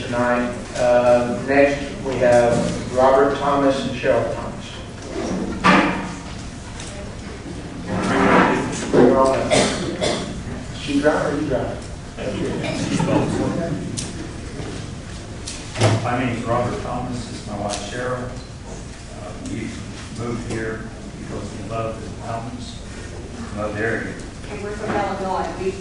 tonight. Next, we have Robert Thomas and Cheryl Thomas. She drive or you drive? My name is Robert Thomas. This is my wife Cheryl. We moved here because we love the mountains, love the area. And we're from Illinois. We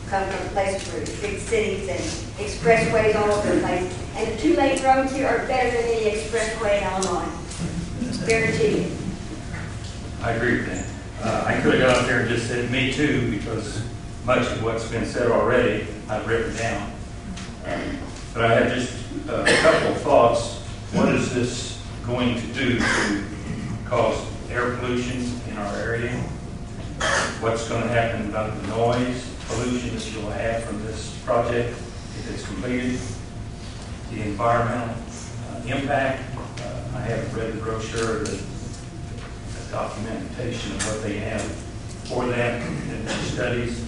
come from places where there's big cities and expressways all over the place. And the 2 lane roads here are better than any expressway in Illinois. Guaranteed you. I agree with that. I could have gone up there and just said me too, because much of what's been said already I've written down. But I have just a couple of thoughts. What is this going to do to cause air pollution in our area? What's going to happen about the noise pollution that you'll have from this project if it's completed? The environmental impact. I haven't read the brochure, the documentation of what they have for that in their studies.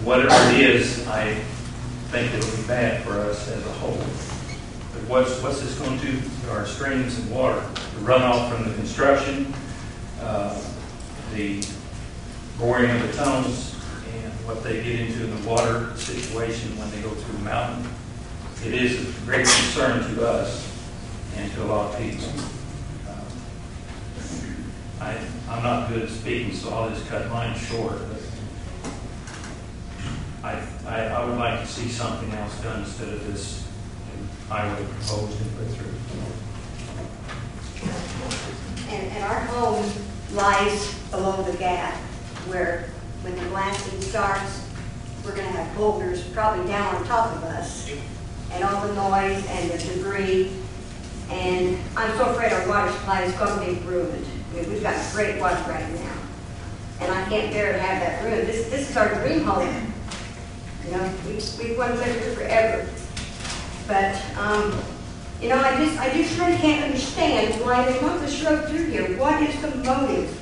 Whatever it is, I think it'll be bad for us as a whole. But what's this going to do to our streams and water? The runoff from the construction, the boring of the tunnels, and what they get into in the water situation when they go through the mountain. It is a great concern to us and to a lot of people. I'm not good at speaking, so I'll just cut mine short. But I would like to see something else done instead of this highway proposed and put through. And our home lies below the gap, where when the blasting starts, we're going to have boulders probably down on top of us, and all the noise and the debris. And I'm so afraid our water supply is going to be ruined. I mean, we've got great water right now, and I can't bear to have that ruined. This is our dream home. You know, we want to live here forever. But you know, I just really can't understand why they want this road through here. What is the motive?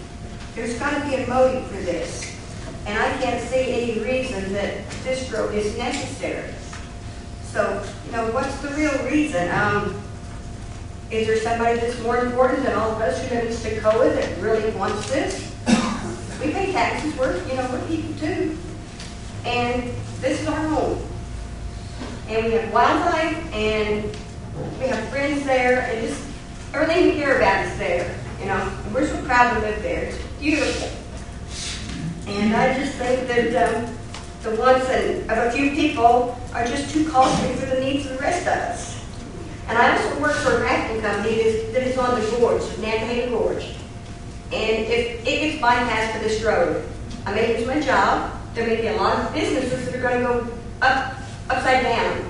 There's got to be a motive for this, and I can't see any reason that this road is necessary. So, you know, what's the real reason? Is there somebody that's more important than all of us who live in Stokoe that really wants this? We pay taxes. We're people too, and this is our home. And we have wildlife, and we have friends there, and just everything we care about is there. You know, and we're so proud to live there. It's beautiful. And I just think that the wants of a few people are just too costly for the needs of the rest of us. And I also work for a rafting company that is on the gorge, Nantahala Gorge. And if it gets bypassed for this road, I may lose my job. There may be a lot of businesses that are going to go upside down.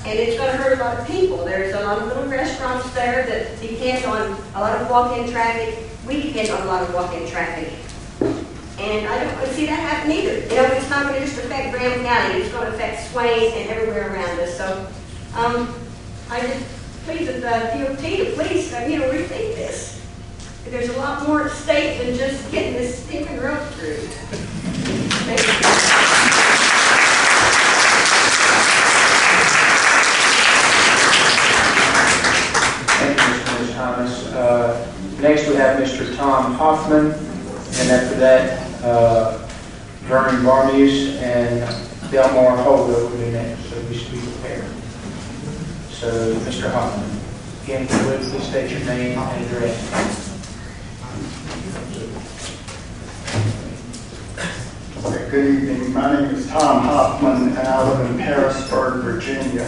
And it's going to hurt a lot of people. There's a lot of little restaurants there that depend on a lot of walk-in traffic. We depend on a lot of walk-in traffic. And I don't want to see that happen either. You know, it's not going to just affect Graham County. It's going to affect Swain and everywhere around us. So I just please the DOT to please, rethink this. There's a lot more at stake than just getting this stinking road through. Thank you. Thank you, Mr. Thomas. Next, we have Mr. Tom Hoffman, and after that, Vernon Barmuse and Delmar Holdo will be next, so we should be prepared. So, Mr. Hoffman, again, please state your name and address. Good evening. My name is Tom Hoffman, and I live in Harrisburg, Virginia.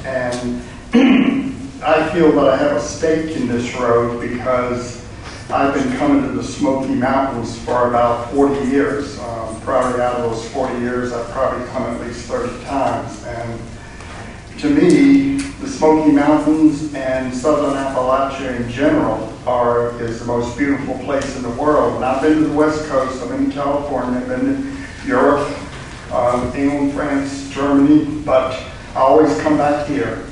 And I feel that I have a stake in this road because I've been coming to the Smoky Mountains for about 40 years. Probably out of those 40 years, I've probably come at least 30 times. And to me, the Smoky Mountains and Southern Appalachia in general is the most beautiful place in the world. And I've been to the West Coast, I've been to California, I've been to Europe, England, France, Germany, but I always come back here.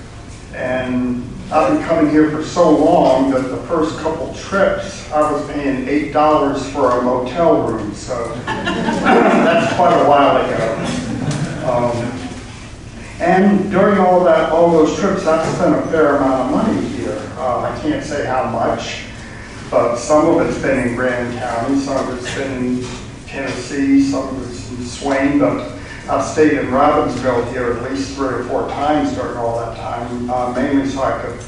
And I've been coming here for so long that the first couple trips, I was paying $8 for a motel room, so that's quite a while ago. And during all those trips, I've spent a fair amount of money here. I can't say how much, but some of it's been in Grand County, some of it's been in Tennessee, some of it's in Swain, but I've stayed in Robbinsville here at least 3 or 4 times during all that time, mainly so I could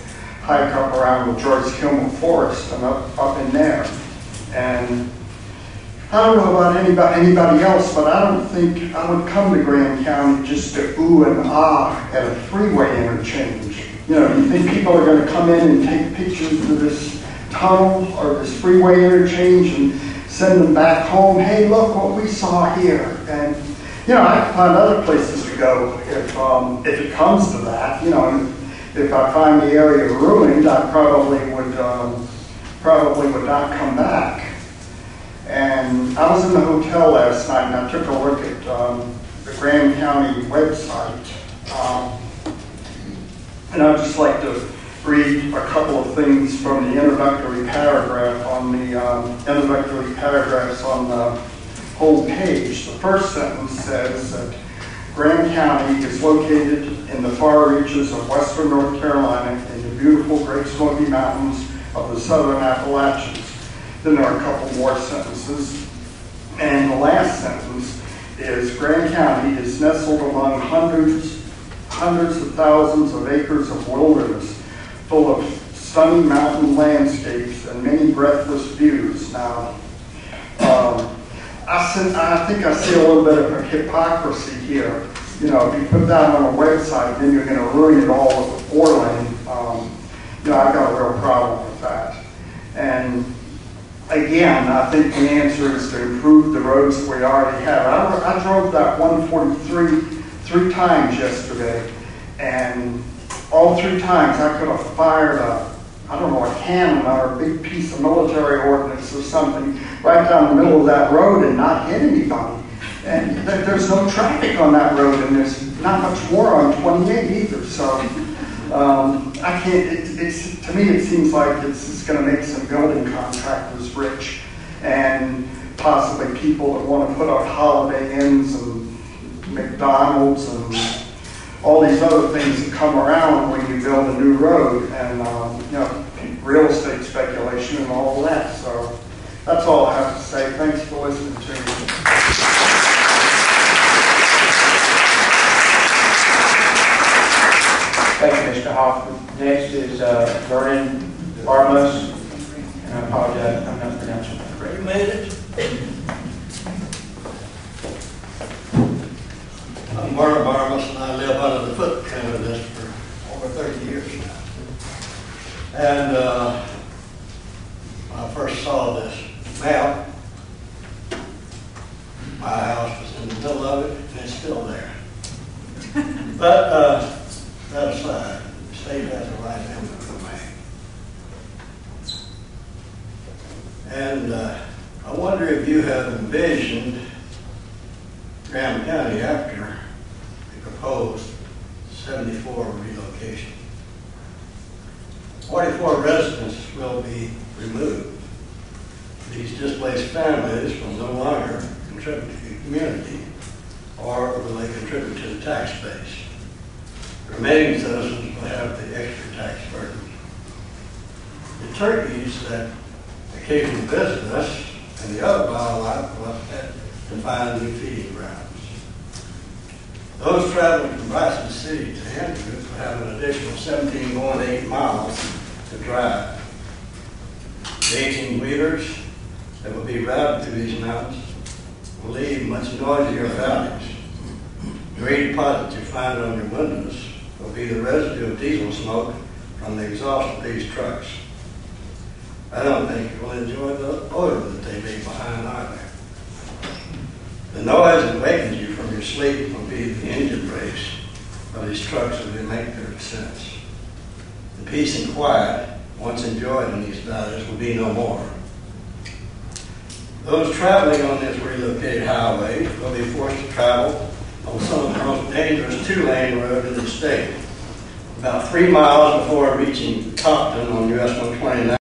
hike up around the Joyce Kilmer Forest and up in there. And I don't know about anybody else, but I don't think I would come to Grand County just to ooh and ah at a freeway interchange. You know, you think people are going to come in and take pictures of this tunnel or this freeway interchange and send them back home? Hey, look what we saw here. And you know, I can find other places to go if it comes to that. You know, if I find the area ruined, I probably would not come back. And I was in the hotel last night and I took a look at the Grand County website. And I'd just like to read a couple of things from the introductory paragraph on the whole page. The first sentence says that Grand County is located in the far reaches of western North Carolina in the beautiful Great Smoky Mountains of the southern Appalachians. Then there are a couple more sentences. And the last sentence is Grand County is nestled among hundreds of thousands of acres of wilderness full of stunning mountain landscapes and many breathless views. Now, I think I see a little bit of a hypocrisy here. You know, if you put that on a website, then you're going to ruin it all with the 4-lane. You know, I've got a real problem with that. And again, I think the answer is to improve the roads that we already have. I drove that 143 3 times yesterday, and all 3 times I could have fired a cannon or a big piece of military ordnance or something right down the middle of that road and not hit anybody. And there's no traffic on that road, and there's not much more on 28 either. So I can't. To me, it seems like it's going to make some building contractors rich, and possibly people that want to put up Holiday Inns and McDonald's and all these other things that come around when you build a new road, and you know, real estate speculation and all of that. So that's all I have to say. Thanks for listening to me. Thank you, Mr. Hoffman. Next is Vernon Barmos, and I apologize if I'm not pronouncing that correctly. You made it. I'm Vernon Barmos, and I live under the footprint of this for over 30 years now. And when I first saw this map, my house was in the middle of it, and it's still there. But that aside, the state has a right eminent domain. And I wonder if you have envisioned Graham County after the proposed 74 relocation. 44 residents will be removed. These displaced families will no longer contribute to the community, or will they contribute to the tax base. The remaining citizens will have the extra tax burden. The turkeys that occasionally visit us and the other wildlife will have to find new feeding grounds. Those traveling from Bryson City to Andrews will have an additional 17.8 miles to drive. The 18-wheelers that will be routed through these mountains will leave much noisier valleys. The gray deposit you find on your windows will be the residue of diesel smoke from the exhaust of these trucks. I don't think you will enjoy the odor that they leave behind either. The noise that wakens you from your sleep will be the engine brakes of these trucks as they make their descents. The peace and quiet, once enjoyed in these valleys, will be no more. Those traveling on this relocated highway will be forced to travel on some of the most dangerous 2-lane road in the state. About 3 miles before reaching Compton on US 129.